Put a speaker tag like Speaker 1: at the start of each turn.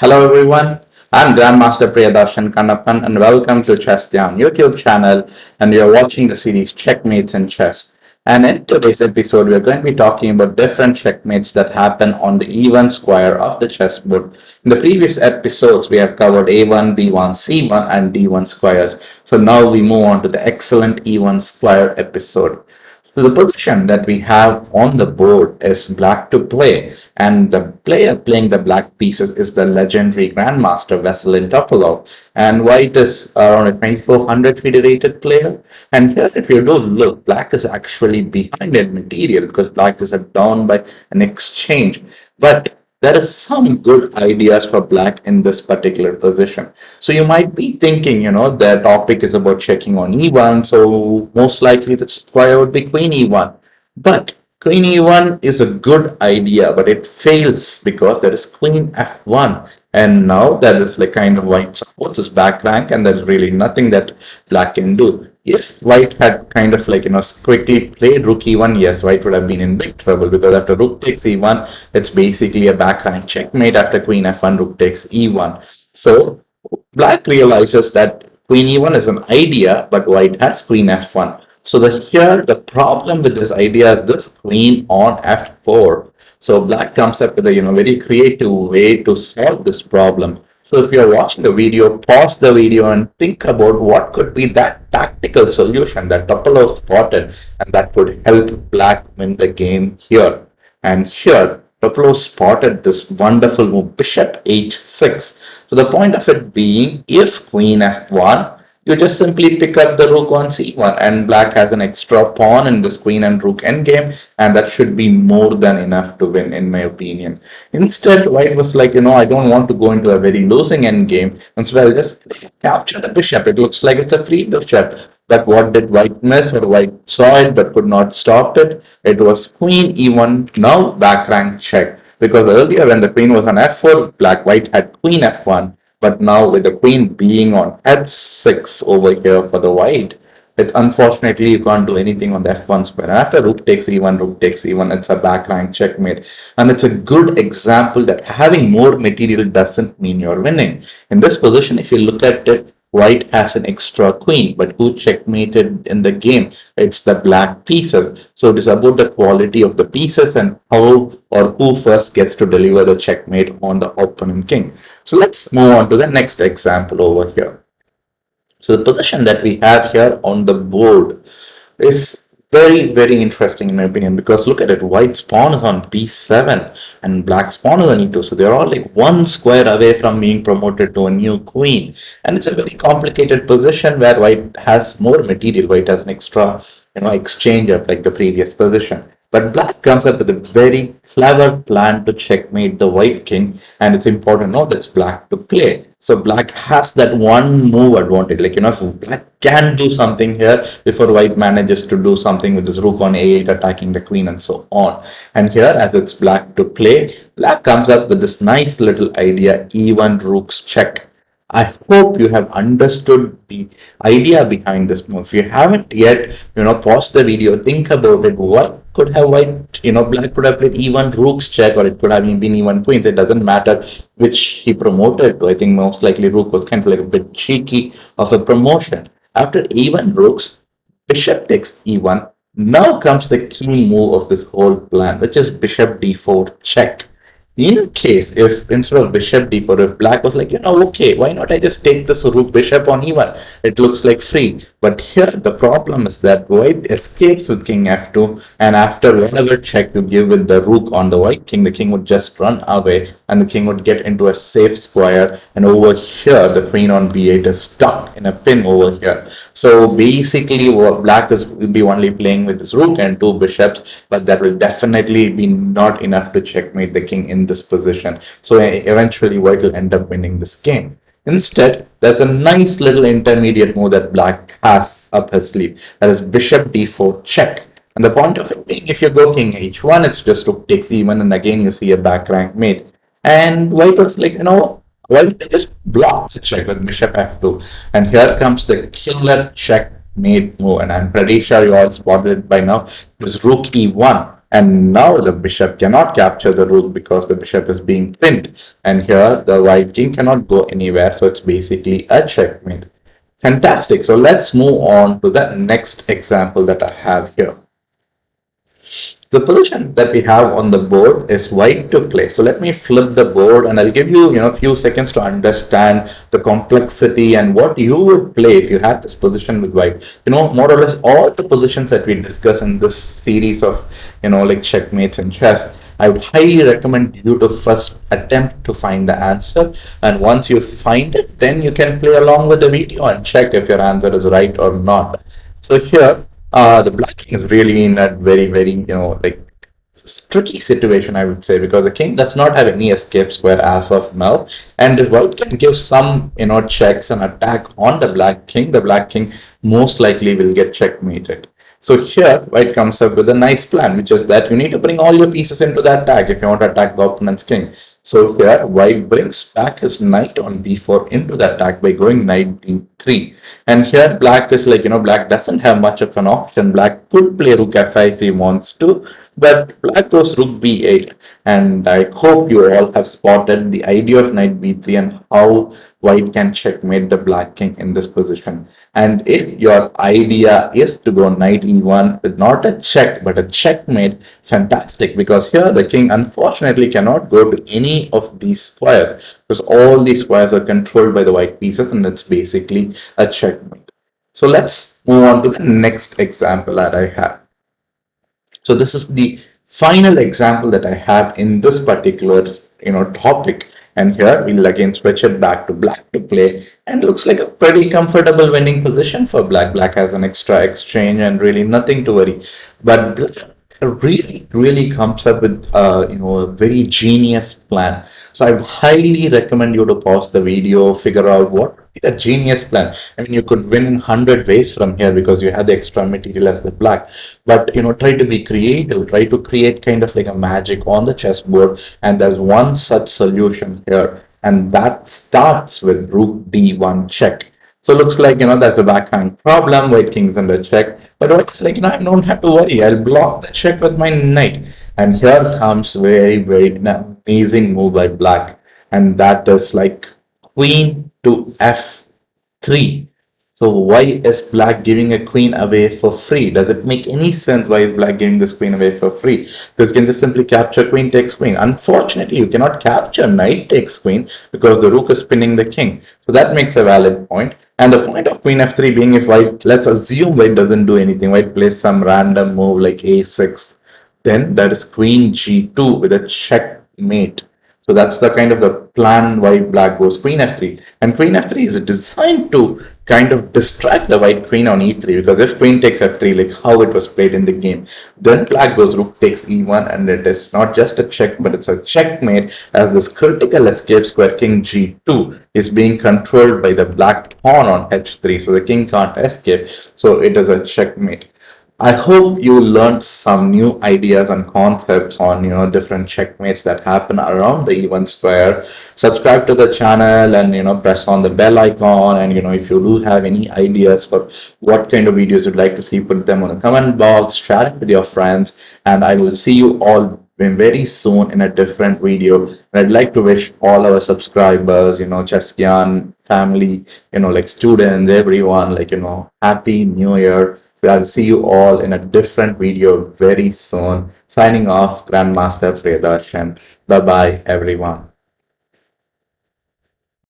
Speaker 1: Hello everyone, I'm Grandmaster Priyadharshan Kannappan and welcome to Gyaan YouTube channel, and you're watching the series Checkmates in Chess. And in today's episode, we're going to be talking about different checkmates that happen on the even square of the chessboard. In the previous episodes, we have covered A1, B1, C1 and D1 squares. So now we move on to the excellent even square episode. So the position that we have on the board is black to play, and the player playing the black pieces is the legendary Grandmaster Vasilin Topalov, and white is around a 2400 FIDE rated player. And here, if you do look, black is actually behind in material because black is down by an exchange. But there is some good ideas for black in this particular position. So you might be thinking, the topic is about checking on e1, so most likely the square would be queen e1. But queen e1 is a good idea, but it fails because there is queen f1. And now that is like kind of white supports his back rank, and there's really nothing that black can do. If white had kind of like, quickly played rook e1, yes, white would have been in big trouble because after rook takes e1, it's basically a back rank checkmate. After queen f1, rook takes e1. So black realizes that queen e1 is an idea, but white has queen f1. So here the problem with this idea is this queen on f4. So black comes up with a very creative way to solve this problem. So if you're watching the video, pause the video and think about what could be that tactical solution that Topalov spotted and that could help black win the game here. And here, Topalov spotted this wonderful move, bishop h6. So the point of it being, if queen f1, you just simply pick up the rook on c1, and black has an extra pawn in this queen and rook endgame, and that should be more than enough to win, in my opinion. Instead, white was like, I don't want to go into a very losing endgame. Instead, I'll just capture the bishop. It looks like it's a free bishop. But what did white miss? Or white saw it but could not stop it? It was queen e1, now back rank check. Because earlier when the queen was on f4, white had queen f1. But now with the queen being on h6 over here for the white, it's unfortunately you can't do anything on the f1 square. And after rook takes e1, it's a back rank checkmate. And it's a good example that having more material doesn't mean you're winning. In this position, if you look at it, white has an extra queen, but who checkmated in the game? It's the black pieces. So it is about the quality of the pieces and how or who first gets to deliver the checkmate on the opponent king. So let's move on to the next example over here. So the position that we have here on the board is very, very interesting in my opinion, because look at it, white's pawn is on b7 and black's pawn is on e2, so they're all like one square away from being promoted to a new queen, and it's a very complicated position where white has more material. White has an extra exchange up like the previous position. But black comes up with a very clever plan to checkmate the white king, and it's important to know that's black to play. So black has that one move advantage, like if black can do something here before white manages to do something with his rook on a8 attacking the queen and so on. And here, as it's black to play, black comes up with this nice little idea, e1 rooks check. I hope you have understood the idea behind this move. If you haven't yet, pause the video, think about it. What could have white, black could have played e1 rooks check, or it could have been e1 queens. It doesn't matter which he promoted to. I think most likely rook was kind of like a bit cheeky of a promotion. After e1 rooks, bishop takes e1. Now comes the key move of this whole plan, which is bishop d4 check. In case if instead of bishop d4, if black was like, okay, why not I just take this rook bishop on e1? It looks like free. But here the problem is that white escapes with king f2, and after whatever check you give with the rook on the white king, the king would just run away and the king would get into a safe square, and over here the queen on b8 is stuck in a pin over here. So basically black will be only playing with his rook and two bishops, but that will definitely be not enough to checkmate the king in this position. So eventually white will end up winning this game. Instead, there's a nice little intermediate move that black has up his sleeve. That is bishop d4 check. And the point of it being, if you go king h1, it's just rook takes e1, and again you see a back rank mate. And white was like, why don't they just block the check with bishop f2? And here comes the killer checkmate move, and I'm pretty sure you all spotted it by now. It was rook e1. And now the bishop cannot capture the rook because the bishop is being pinned. And here the white king cannot go anywhere. So it's basically a checkmate. Fantastic. So let's move on to the next example that I have here. The position that we have on the board is white to play. So let me flip the board and I'll give you, a few seconds to understand the complexity and what you would play if you had this position with white. More or less all the positions that we discuss in this series of, like checkmates and chess, I would highly recommend you to first attempt to find the answer. And once you find it, then you can play along with the video and check if your answer is right or not. So here, the black king is really in a very, very, like tricky situation, I would say, because the king does not have any escape square as of now, and the white can give some, checks and attack on the black king most likely will get checkmated. So here, white comes up with a nice plan, which is that you need to bring all your pieces into the attack if you want to attack the opponent's king. So here, white brings back his knight on b4 into the attack by going knight d3. And here, black is like, black doesn't have much of an option. Black could play rook f5 if he wants to, but black goes rook b8. And I hope you all have spotted the idea of knight b3 and how white can checkmate the black king in this position. And if your idea is to go knight e1 with not a check but a checkmate, fantastic, because here the king unfortunately cannot go to any of these squares because all these squares are controlled by the white pieces and it's basically a checkmate. So let's move on to the next example that I have. So this is the final example that I have in this particular topic. And here we'll again switch it back to black to play, and looks like a pretty comfortable winning position for black. Black has an extra exchange and really nothing to worry. But black really comes up with a very genius plan. So I would highly recommend you to pause the video, figure out what would be the genius plan. I mean, you could win in 100 ways from here because you have the extra material as the black. But try to be creative, try to create kind of like a magic on the chessboard. And there's one such solution here, and that starts with rook d1 check. So it looks like, there's a backhand problem, white king's under check. But it's like, I don't have to worry. I'll block the check with my knight. And here comes very amazing move by black. And that is like queen to f3. So why is black giving a queen away for free? Does it make any sense why is black giving this queen away for free? Because you can just simply capture queen takes queen. Unfortunately, you cannot capture knight takes queen because the rook is pinning the king. So that makes a valid point. And the point of queen f3 being if white, let's assume white doesn't do anything. White plays some random move like a6. Then that is queen g2 with a checkmate. So that's the kind of the plan why black goes queen f3. And queen f3 is designed to kind of distract the white queen on e3, because if queen takes f3, like how it was played in the game, then black goes rook takes e1, and it is not just a check, but it's a checkmate, as this critical escape square king g2 is being controlled by the black pawn on h3, so the king can't escape, so it is a checkmate. I hope you learned some new ideas and concepts on different checkmates that happen around the E1 square. Subscribe to the channel and press on the bell icon, and if you do have any ideas for what kind of videos you'd like to see, put them on the comment box, share it with your friends, and I will see you all very soon in a different video. And I'd like to wish all our subscribers, Chess Gyaan family, like students, everyone, like happy new year. I'll see you all in a different video very soon. Signing off, Grandmaster Priyadharshan. Bye bye, everyone.